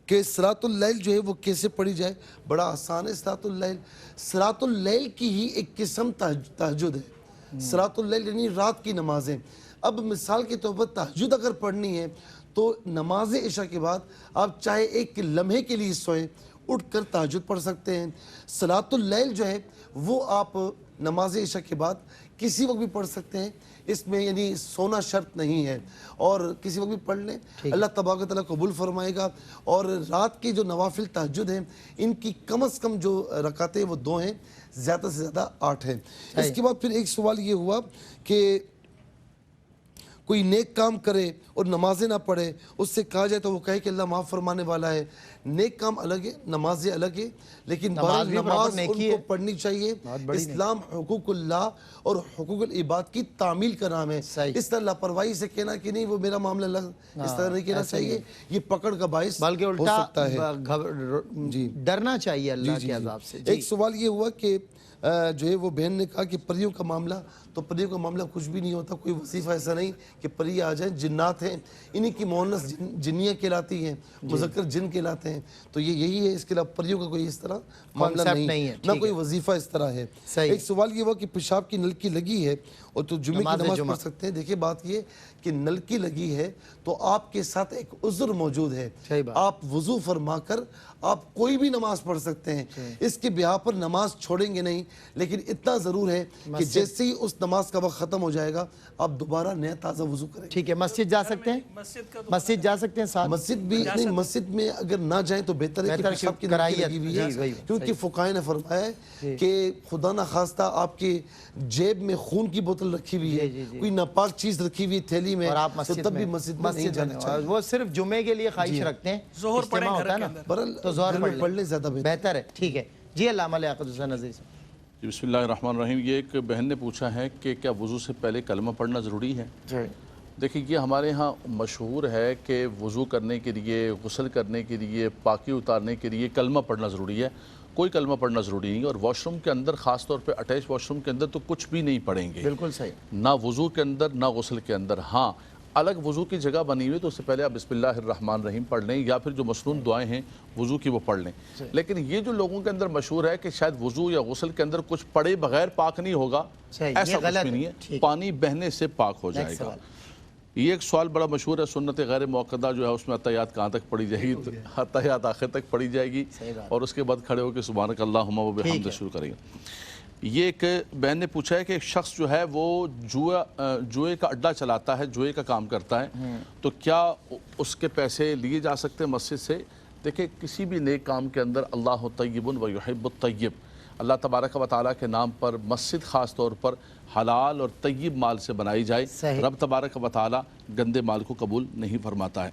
کہ صلاۃ اللیل جو ہے وہ کیسے پڑھی جائے؟ بڑا آسان ہے صلاۃ اللیل۔ صلاۃ اللیل کی ہی ایک قسم تہجد ہے، صلاۃ اللیل یعنی رات کی نمازیں۔ اب مثال کے طور پر تہجد اگر پڑھنی ہے تو نماز عشاء کے بعد آپ چاہے ایک لمحے کے لیے سوئیں، اٹھ کر تہجد پڑھ سکتے ہیں۔ صلاۃ اللیل جو ہے وہ آپ نماز عشاء کے بعد کسی وقت بھی پڑھ سکتے ہیں، اس میں یعنی سونا شرط نہیں ہے، اور کسی وقت بھی پڑھ لیں، اللہ تبارک و تعالیٰ قبول فرمائے گا۔ اور رات کی جو نوافل تہجد ہیں ان کی کم از کم جو رکعتیں وہ 2 ہیں، زیادہ سے زیادہ 8 ہیں۔ اس کے بعد پھر ایک سوال یہ ہوا کہ کوئی نیک کام کرے اور نمازیں نہ پڑھے، اس سے کہا جائے تو وہ کہے کہ اللہ معاف فرمانے والا ہے۔ نیک کام الگ ہے، نمازیں الگ ہے، لیکن نماز ان کو پڑھنی چاہیے۔ اسلام حقوق اللہ اور حقوق العباد کی تعمیل کا نام ہے، اس طرح لاپرواہی سے کہنا کہ نہیں وہ میرا معاملہ الگ، اس طرح نہیں کہنا چاہیے، یہ پکڑ کا باعث بلکہ ہو سکتا ہے۔ ڈرنا چاہیے اللہ کے عذاب سے۔ ایک سوال یہ ہوا کہ جو ہے وہ بہن نے کہا کہ پریوں کا معاملہ، تو پریوں کا معاملہ کچھ بھی نہیں ہوتا، کوئی وظیفہ ایسا نہیں کہ پری آ جائیں، جنات ہیں، انہی کی مؤنث جنیاں کہلاتی ہیں، مذکر جن کہلاتے ہیں، تو یہ یہی ہے، اس کے علاوہ پریوں کا کوئی اس طرح معاملہ نہیں ہے، نہ کوئی وظیفہ اس طرح ہے۔ ایک سوال یہ ہوا کہ پیشاب کی نلکی لگی ہے اور تو جمعے کی نماز پڑھ سکتے ہیں؟ دیکھیں بات یہ کہ نلکی لگی ہے تو آپ کے ساتھ ایک عذر موجود ہے، آپ وضو فرما کر آپ کوئی بھی نماز پڑھ سکتے ہیں، اس کے بہا پر نماز چھوڑیں گے نہیں، لیکن اتنا ضرور ہے کہ جیسے ہی اس نماز کا وقت ختم ہو جائے گا آپ دوبارہ نیا تازہ وضو کریں۔ ٹھیک ہے، مسجد جا سکتے ہیں؟ مسجد جا سکتے ہیں ساتھ؟ مسجد بھی نہیں، مسجد میں اگر نہ جائیں تو بہتر ہے کہ پیشاب کی نلکی لگی ہوئی ہے، کیونکہ فقہاء نے فرمایا ہے کہ خدا نہ خواستہ آپ کے جیب میں خون کی بوتل رکھی ہوئی ہے، کوئی ناپاک چیز رکھی ہوئی تھیلی میں، تو تب بھی مسجد میں نہیں جانا چاہیے۔ وہ صرف جمعے کے لیے خواہش رکھتے ہیں، ظہر پڑھیں گھر کے اندر، تو ظہر پڑھ لیں زیادہ بہتر ہے۔ ٹھیک ہے جی، علامہ لیاقت حسین عزیز۔ بسم اللہ الرحمن الرحیم۔ یہ ایک بہن نے پوچھا ہے کہ کیا وضو سے پہلے کلمہ پڑھنا ضروری ہے؟ دیکھیں یہ ہمارے ہاں مشہور ہے کہ وضو کرنے کے لیے، غسل کرنے کے لیے، پاکی اتارنے کے لیے کلمہ پڑھنا ضروری ہے۔ کوئی کلمہ پڑھنا ضروری نہیں، اور واش روم کے اندر خاص طور پہ اٹیچ واش روم کے اندر تو کچھ بھی نہیں پڑھیں گے، بالکل صحیح، نہ وضو کے اندر نہ غسل کے اندر۔ ہاں الگ وضو کی جگہ بنی ہوئی تو اس سے پہلے آپ بسم اللہ الرحمن الرحیم پڑھ لیں، یا پھر جو مسنون دعائیں ہیں وضو کی وہ پڑھ لیں۔ لیکن یہ جو لوگوں کے اندر مشہور ہے کہ شاید وضو یا غسل کے اندر کچھ پڑے بغیر پاک نہیں ہوگا، ایسا کچھ بھی نہیں ہے، پانی بہنے سے پاک ہو جائے گا۔ یہ ایک سوال بڑا مشہور ہے، سنت غیر موقدہ جو ہے اس میں اتحیات کہاں تک پڑھی جائے گی؟ اتحیات آخر تک پڑھی جائے گی، اور اس کے بعد کھڑے ہو کے سبحانک اللہم و بحمدہ شروع کریں گے۔ یہ ایک بہن نے پوچھا ہے کہ ایک شخص جو ہے وہ جوئے کا اڈا چلاتا ہے، جوئے کا کام کرتا ہے، تو کیا اس کے پیسے لیے جا سکتے ہیں مسجد سے؟ دیکھیں کسی بھی نیک کام کے اندر اللہ طیب و یحب الطیب، اللہ تبارک و تعالیٰ کے نام پر مسجد خاص طور پر حلال اور طیب مال سے بنائی جائے۔ رب تبارک و تعالیٰ گندے مال کو قبول نہیں فرماتا ہے۔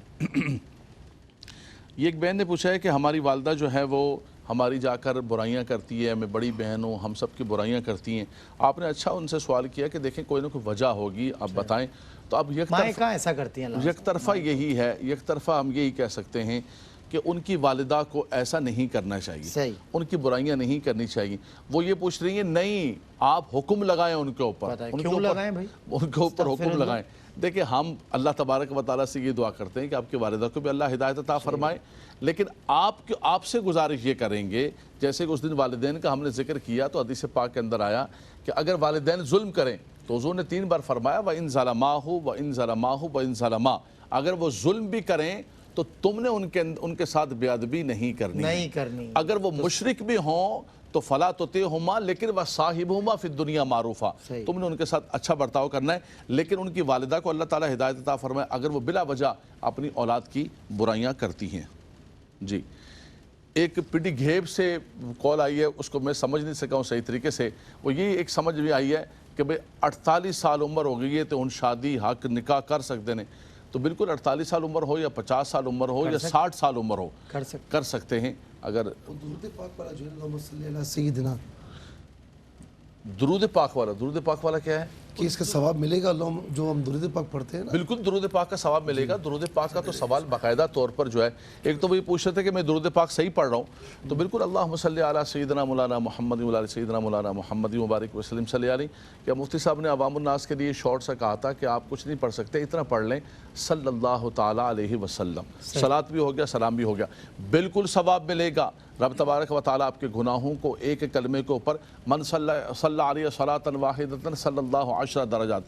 یہ ایک بہن نے پوچھا ہے کہ ہماری والدہ جو ہے وہ ہماری جا کر برائیاں کرتی ہے، میں بڑی بہن ہوں، ہم سب کی برائیاں کرتی ہیں۔ آپ نے اچھا ان سے سوال کیا کہ دیکھیں کوئی نہ کوئی وجہ ہوگی، آپ بتائیں۔ تو اب ایسا کرتی ہیں یک طرفہ یہی ہے، یک طرفہ ہم یہی کہہ سکتے ہیں کہ ان کی والدہ کو ایسا نہیں کرنا چاہیے، ان کی برائیاں نہیں کرنی چاہیے۔ وہ یہ پوچھ رہی ہیں نہیں آپ حکم لگائیں ان کے اوپر، ان کے اوپر حکم لگائیں۔ دیکھیں ہم اللہ تبارک و تعالیٰ سے یہ دعا کرتے ہیں کہ آپ کی والدہ کو بھی اللہ ہدایت عطا فرمائے، لیکن آپ سے گزارش یہ کریں گے جیسے کہ اس دن والدین کا ہم نے ذکر کیا تو حدیث پاک کے اندر آیا کہ اگر والدین ظلم کریں تو حضور نے 3 بار فرمایا وَإِن ظَلَمَاهُ وَإِن ظَلَمَاهُ وَإِن ظَلَمَا، اگر وہ ظلم بھی کریں تو تم نے ان کے ساتھ بے ادبی نہیں کرنی، اگر وہ مشرک بھی ہوں تو فلا تطیعہما لیکن وصاحبہما فی الدنیا معروفا، تم نے ان کے ساتھ اچھا برتاؤ کرنا ہے، لیکن ان کی والدہ کو اللہ تعالیٰ ہدایت عطا فرمائے اگر وہ بلا وجہ اپنی اولاد کی برائیاں کرتی ہیں۔ جی ایک پڈی گھیب سے کال آئی ہے، اس کو میں سمجھ نہیں سکا ہوں صحیح طریقے سے، وہ یہی ایک سمجھ بھی آئی ہے کہ بھئی 48 سال عمر ہو گئی ہے تو ان شادی حق نکاح کر سکتے ہیں، تو بالکل 48 سال عمر ہو یا 50 سال عمر ہو یا 60 سال عمر ہو کر سکتے ہیں۔ اگر درود پاک والا جو ہے اللہم صلی علی سیدنا، درود پاک والا کیا ہے کہ اس کا ثواب ملے گا جو ہم درود پاک پڑھتے ہیں نا؟ بالکل درود پاک کا ثواب ملے گا۔ درود پاک کا تو سوال باقاعدہ طور پر جو ہے، ایک تو وہ یہ پوچھ رہے تھے کہ میں درود پاک صحیح پڑھ رہا ہوں، تو بالکل اللہم صلی علی سیدنا مولانا محمد وعلی سیدنا مولانا محمد مبارک وسلم صلی علیہ۔ کیا مفتی صاحب نے عوام الناس کے لیے شارٹ سے کہا تھا کہ آپ کچھ نہیں پڑھ سکتے، اتنا پڑھ لیں صلی اللہ تعالیٰ علیہ وسلم، صلاۃ بھی ہو گیا سلام بھی ہو گیا، بالکل ثواب ملے گا۔ رب تبارک و تعالیٰ آپ کے گناہوں کو ایک کلمے کے اوپر من صلی علیہ صلاۃ واحدۃ صلی اللہ 10 درجات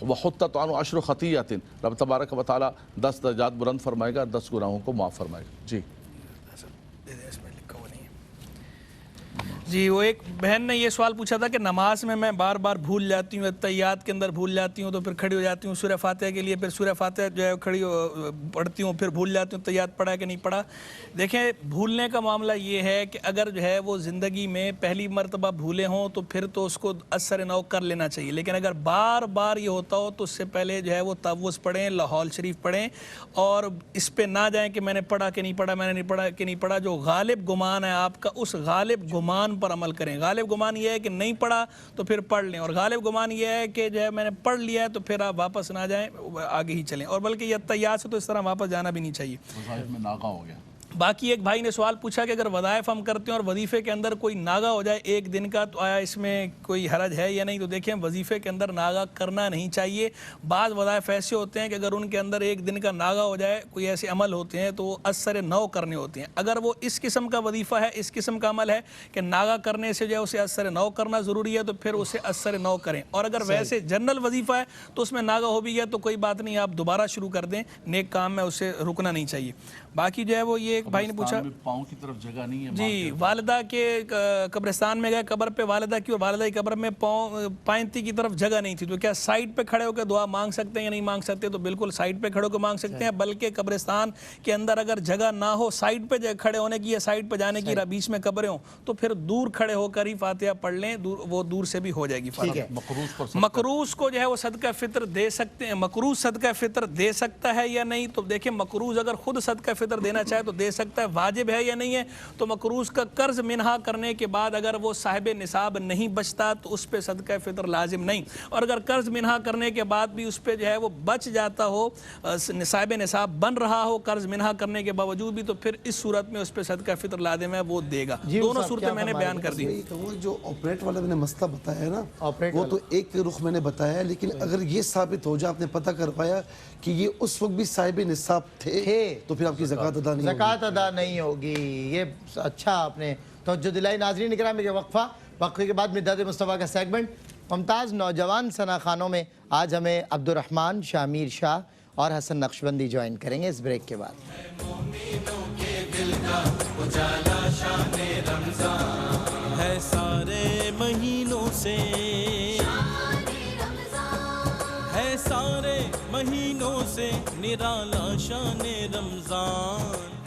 وحطت عنہ 10 خطیئات، رب تبارک و تعالیٰ 10 درجات بلند فرمائے گا، 10 گناہوں کو معاف فرمائے گا۔ جی وہ ایک بہن نے یہ سوال پوچھا تھا کہ نماز میں بار بار بھول جاتی ہوں، اتحیات کے اندر بھول جاتی ہوں تو پھر کھڑی ہو جاتی ہوں سورہ فاتحہ کے لیے، پھر سورہ فاتحہ جو ہے کھڑی پڑھتی ہوں، پھر بھول جاتی ہوں اتحیات پڑھا کہ نہیں پڑھا۔ دیکھیں بھولنے کا معاملہ یہ ہے کہ اگر جو ہے وہ زندگی میں پہلی مرتبہ بھولے ہوں تو پھر تو اس کو اثر نو کر لینا چاہیے، لیکن اگر بار بار یہ ہوتا ہو تو اس سے پہلے جو ہے وہ تعوذ پڑھیں، لاحول شریف پڑھیں، اور اس پہ نہ جائیں کہ میں نے پڑھا کہ نہیں پڑھا، میں نے نہیں پڑھا کہ نہیں پڑھا۔ جو غالب گمان ہے آپ کا اس غالب گمان پر عمل کریں۔ غالب گمان یہ ہے کہ نہیں پڑھا تو پھر پڑھ لیں، اور غالب گمان یہ ہے کہ جو ہے میں نے پڑھ لیا ہے تو پھر آپ واپس نہ جائیں، آگے ہی چلیں، اور بلکہ یہ اتحیات سے تو اس طرح واپس جانا بھی نہیں چاہیے۔ وظائف میں ناغہ ہو گیا۔ باقی ایک بھائی نے سوال پوچھا کہ اگر وظائف ہم کرتے ہیں اور وظیفے کے اندر کوئی ناغہ ہو جائے 1 دن کا تو آیا اس میں کوئی حرج ہے یا نہیں؟ تو دیکھیں وظیفے کے اندر ناغہ کرنا نہیں چاہیے۔ بعض وظائف ایسے ہوتے ہیں کہ اگر ان کے اندر 1 دن کا ناغہ ہو جائے، کوئی ایسے عمل ہوتے ہیں تو وہ اثر نو کرنے ہوتے ہیں۔ اگر وہ اس قسم کا وظیفہ ہے، اس قسم کا عمل ہے کہ ناغہ کرنے سے جو ہے اسے اثر نو کرنا ضروری ہے تو پھر اسے اثر نو کریں، اور اگر ویسے جنرل وظیفہ ہے تو اس میں ناغہ ہو بھی گیا تو کوئی بات نہیں، آپ دوبارہ شروع کر دیں، نیک کام میں اسے رکنا نہیں چاہیے۔ باقی جو ہے وہ یہ ایک بھائی نے پوچھا پاؤں کی طرف جگہ نہیں ہے، جی والدہ کے قبرستان میں گئے، قبر پہ والدہ کی، اور والدہ کی قبر میں پائنتی کی طرف جگہ نہیں تھی، تو کیا سائڈ پہ کھڑے ہو کے دعا مانگ سکتے ہیں یا نہیں مانگ سکتے؟ تو بالکل سائڈ پہ کھڑے ہو کے مانگ سکتے ہیں، بلکہ قبرستان کے اندر اگر جگہ نہ ہو سائڈ پہ کھڑے ہونے کی یا سائڈ پہ جانے کی، بیچ میں قبریں ہوں، تو پھر دور کھڑے ہو کر ہی فاتحہ پڑھ لیں، وہ دور سے بھی ہو جائے گی فاتحہ۔ مقروض کو جو ہے وہ صدقہ فطر دے سکتے ہیں، مقروض صدقہ فطر دے سکتا ہے یا نہیں؟ تو دیکھیں مقروض اگر خود صدقہ فطر دینا چاہے تو دے سکتا ہے، واجب ہے یا نہیں ہے؟ تو مقروض کا قرض منہا کرنے کے بعد اگر وہ صاحب نصاب نہیں بچتا تو اس پہ صدقہ فطر لازم نہیں، اور اگر قرض منہا کرنے کے بعد بھی اس پہ جو ہے وہ بچ جاتا ہو، صاحب نصاب بن رہا ہو قرض منہا کرنے کے باوجود بھی، تو پھر اس صورت میں اس پہ صدقہ فطر لازم ہے، وہ دے گا۔ دونوں صورتیں میں نے بیان کر دی۔ جو آپریٹ والا میں نے مسئلہ بتایا ہے نا، وہ تو ایک رخ میں نے بتایا ہے، لیکن اگر یہ ثابت ہو جائے، آپ نے پتہ کر پایا کہ یہ اس وقت بھی صاحب نصاب تھے، تو پھر آپ کی زکوٰۃ ادا نہیں ہوگی۔ یہ اچھا آپ نے توجہ دلائی۔ ناظرین اکرام، وقفے کے بعد مداد مصطفیٰ کا سیگمنٹ ممتاز نوجوان ثنا خوانوں میں آج ہمیں عبد الرحمن شامیر شاہ اور حسن نقشبندی جوائن کریں گے اس بریک کے بعد۔ ہے سارے مہینوں سے، ہے سارے مہینوں سے نرالا شان رمضان،